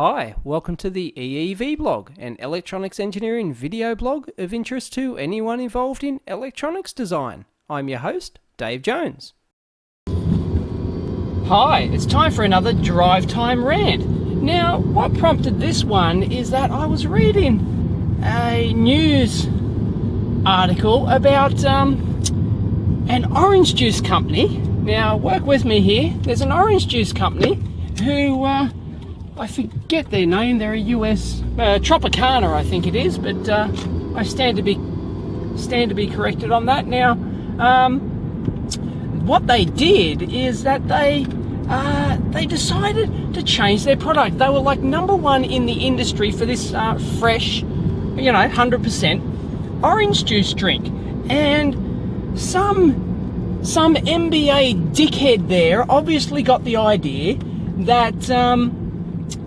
Hi, welcome to the EEVblog, an electronics engineering video blog of interest to anyone involved in electronics design. I'm your host, Dave Jones. Hi, it's time for another drive time rant. Now, what prompted this one is that I was reading a news article about an orange juice company. Now, work with me here. There's an orange juice company who, I forget their name, they're a US, Tropicana I think it is, but I stand to be corrected on that. Now, what they did is that they decided to change their product. They were like #1 in the industry for this fresh, 100% orange juice drink. And some MBA dickhead there obviously got the idea that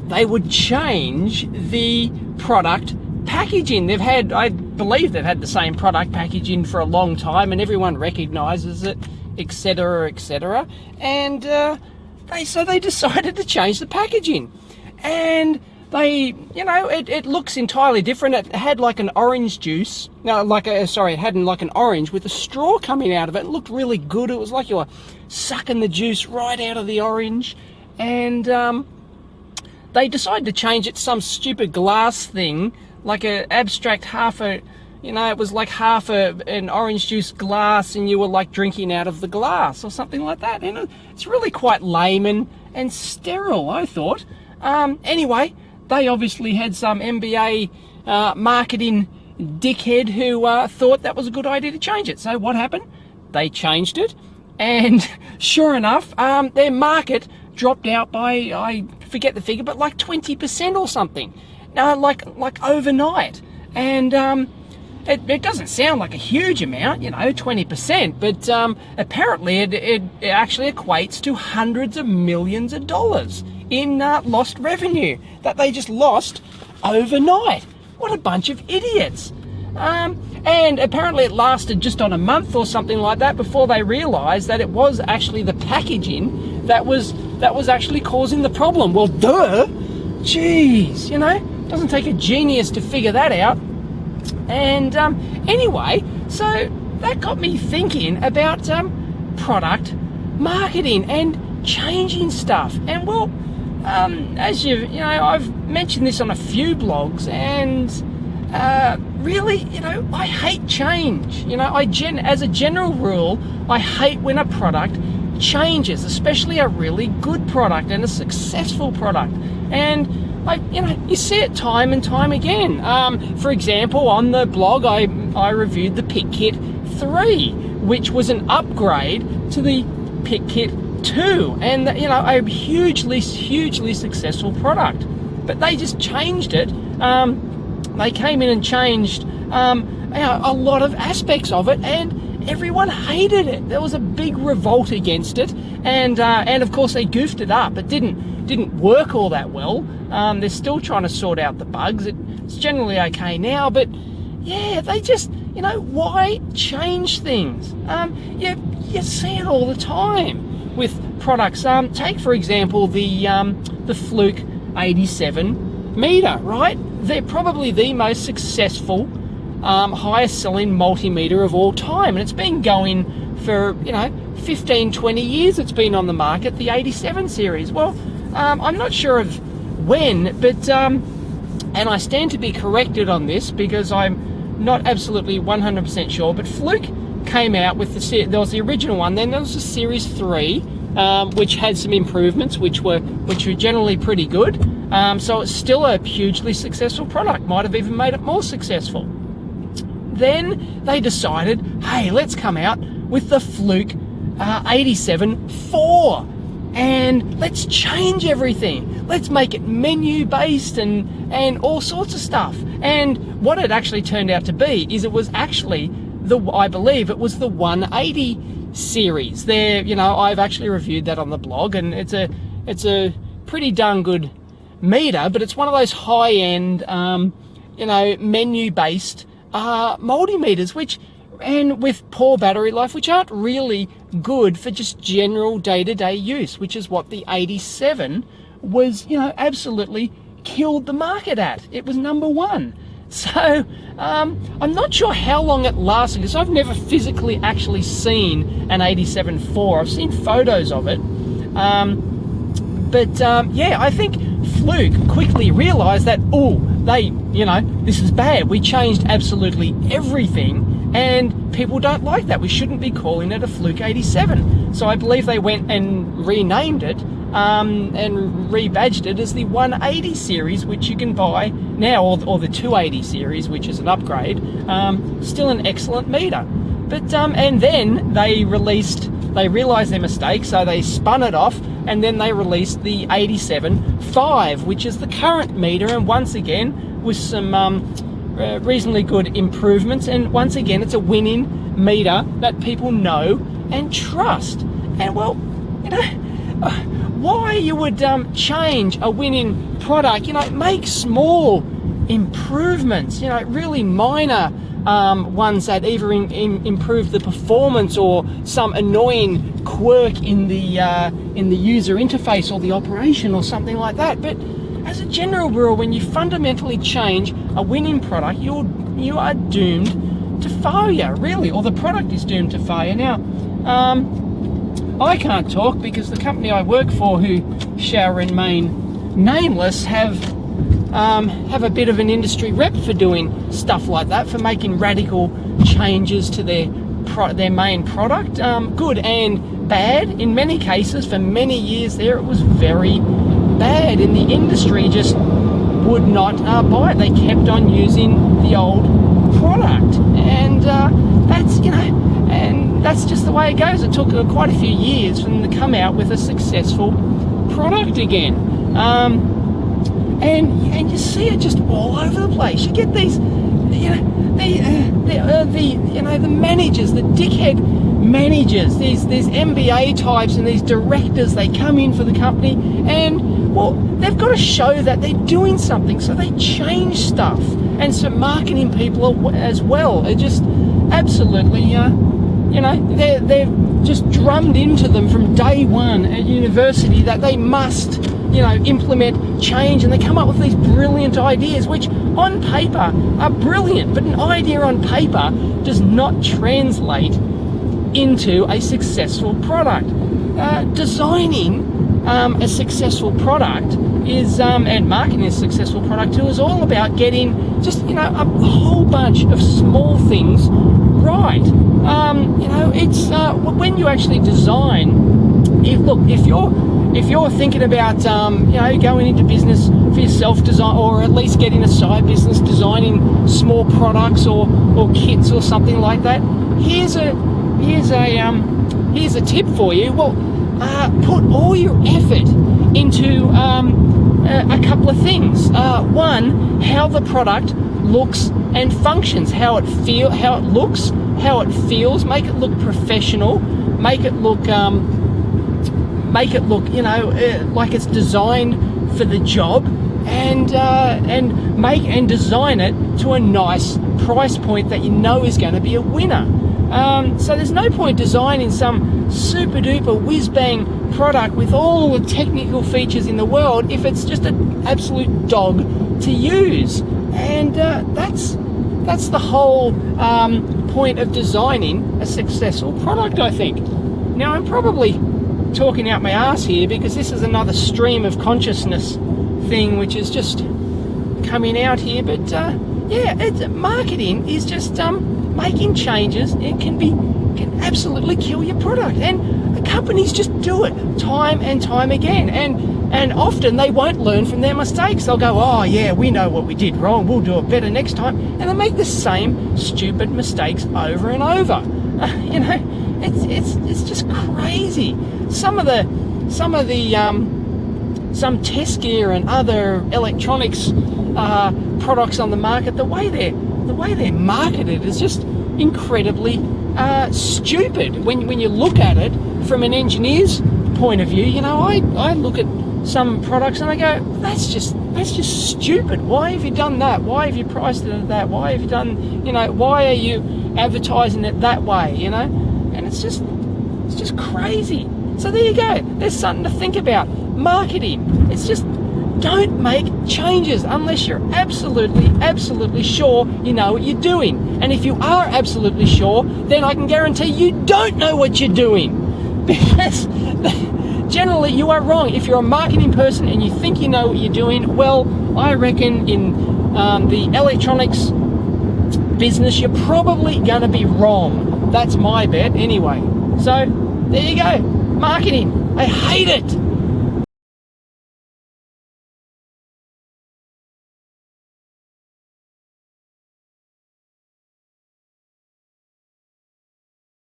they would change the product packaging. I believe they've had the same product packaging for a long time and everyone recognizes it, etc., etc. And they decided to change the packaging. And it looks entirely different. It had like an orange juice. No, it had like an orange with a straw coming out of it. It looked really good. It was like you were sucking the juice right out of the orange. And they decided to change it to some stupid glass thing, like an abstract it was like half an orange juice glass and you were like drinking out of the glass or something like that. And it's really quite lame and sterile, I thought. Anyway, they obviously had some MBA marketing dickhead who thought that was a good idea to change it. So what happened? They changed it, and sure enough, their market dropped out by, I forget the figure, but like 20% or something, like overnight. And it doesn't sound like a huge amount, 20%, but apparently it actually equates to hundreds of millions of dollars in lost revenue that they just lost overnight. What a bunch of idiots. And apparently it lasted just on a month or something like that before they realized that it was actually the packaging that was actually causing the problem. Well, duh, jeez, doesn't take a genius to figure that out. And anyway, so that got me thinking about product marketing and changing stuff. And well, as I've mentioned this on a few blogs, and really, I hate change. As a general rule, I hate when a product changes, especially a really good product and a successful product. And you see it time and time again. For example, on the blog, I reviewed the PickKit 3, which was an upgrade to the PickKit 2, and a hugely successful product. But they just changed it. They came in and changed a lot of aspects of it, and everyone hated it. There was a big revolt against it, and of course they goofed it up. It didn't work all that well. They're still trying to sort out the bugs. It's generally okay now, but yeah, they just, why change things? You see it all the time with products. Take for example the Fluke 87 meter, right? They're probably the most successful, highest selling multimeter of all time, and it's been going for 15-20 years. It's been on the market, the 87 series. Well, I'm not sure of when, but and I stand to be corrected on this because I'm not absolutely 100% sure, but Fluke came out with there was the original one, then there was the Series 3, which had some improvements which were generally pretty good. So it's still a hugely successful product, might have even made it more successful. Then they decided, hey, let's come out with the Fluke 87-4 and let's change everything. Let's make it menu based and all sorts of stuff. And what it actually turned out to be is it was actually I believe it was the 180 series. There, I've actually reviewed that on the blog, and it's a pretty darn good meter, but it's one of those high-end, menu-based multimeters, and with poor battery life, which aren't really good for just general day-to-day use, which is what the 87 was, absolutely killed the market at. It was number one. So I'm not sure how long it lasted, because I've never physically actually seen an 87.4. I've seen photos of it. Yeah, I think Fluke quickly realized that, this is bad. We changed absolutely everything, and people don't like that. We shouldn't be calling it a Fluke 87. So I believe they went and renamed it and rebadged it as the 180 series, which you can buy now, or the 280 series, which is an upgrade. Still an excellent meter. But and then they realized their mistake, so they spun it off, and then they released the 87.5, which is the current meter, and once again with some reasonably good improvements, and once again it's a winning meter that people know and trust. And well, why you would change a winning product, make small improvements, really minor ones that either improve the performance or some annoying quirk in the user interface or the operation or something like that. But as a general rule, when you fundamentally change a winning product, you are doomed to failure, really, or the product is doomed to failure. Now, I can't talk because the company I work for, who shall remain nameless, have a bit of an industry rep for doing stuff like that, for making radical changes to their main product, good and bad. In many cases, for many years there, it was very bad, and the industry just would not buy it. They kept on using the old product, and that's just the way it goes. It took quite a few years for them to come out with a successful product again. And you see it just all over the place. You get these, the managers, the dickhead managers, these MBA types and these directors. They come in for the company, and well, they've got to show that they're doing something, so they change stuff, and so marketing people as well are just absolutely, they're just drummed into them from day one at university that they must, implement change, and they come up with these brilliant ideas, which on paper are brilliant, but an idea on paper does not translate into a successful product. Designing a successful product is, and marketing a successful product too, is all about getting just, a whole bunch of small things right. It's when you actually design, if you're thinking about going into business for yourself, design, or at least getting a side business designing small products or kits or something like that, here's a tip for you. Well, put all your effort into a couple of things. One, how the product looks and functions, how it looks, how it feels. Make it look professional. Make it look like it's designed for the job, and design it to a nice price point that is going to be a winner. So there's no point designing some super duper whiz bang product with all the technical features in the world if it's just an absolute dog to use. And that's the whole point of designing a successful product, I think. Now, I'm probably talking out my ass here, because this is another stream of consciousness thing which is just coming out here, but marketing is just making changes. It can absolutely kill your product, and companies just do it time and time again, and often they won't learn from their mistakes. They'll go, oh yeah, we know what we did wrong, we'll do it better next time, and they make the same stupid mistakes over and over. It's just crazy. Some test gear and other electronics products on the market, the way they're marketed is just incredibly stupid. When you look at it from an engineer's point of view, I look at some products and I go, that's just stupid. Why have you done that? Why have you priced it at that? Why have you done, why are you advertising it that way? And it's just crazy. So there you go. There's something to think about. Marketing. It's just don't make changes unless you're absolutely sure you know what you're doing. And if you are absolutely sure, then I can guarantee you don't know what you're doing. Because generally you are wrong. If you're a marketing person and you think you know what you're doing, well, I reckon in the electronics business, you're probably going to be wrong. That's my bet anyway. So there you go. Marketing. I hate it.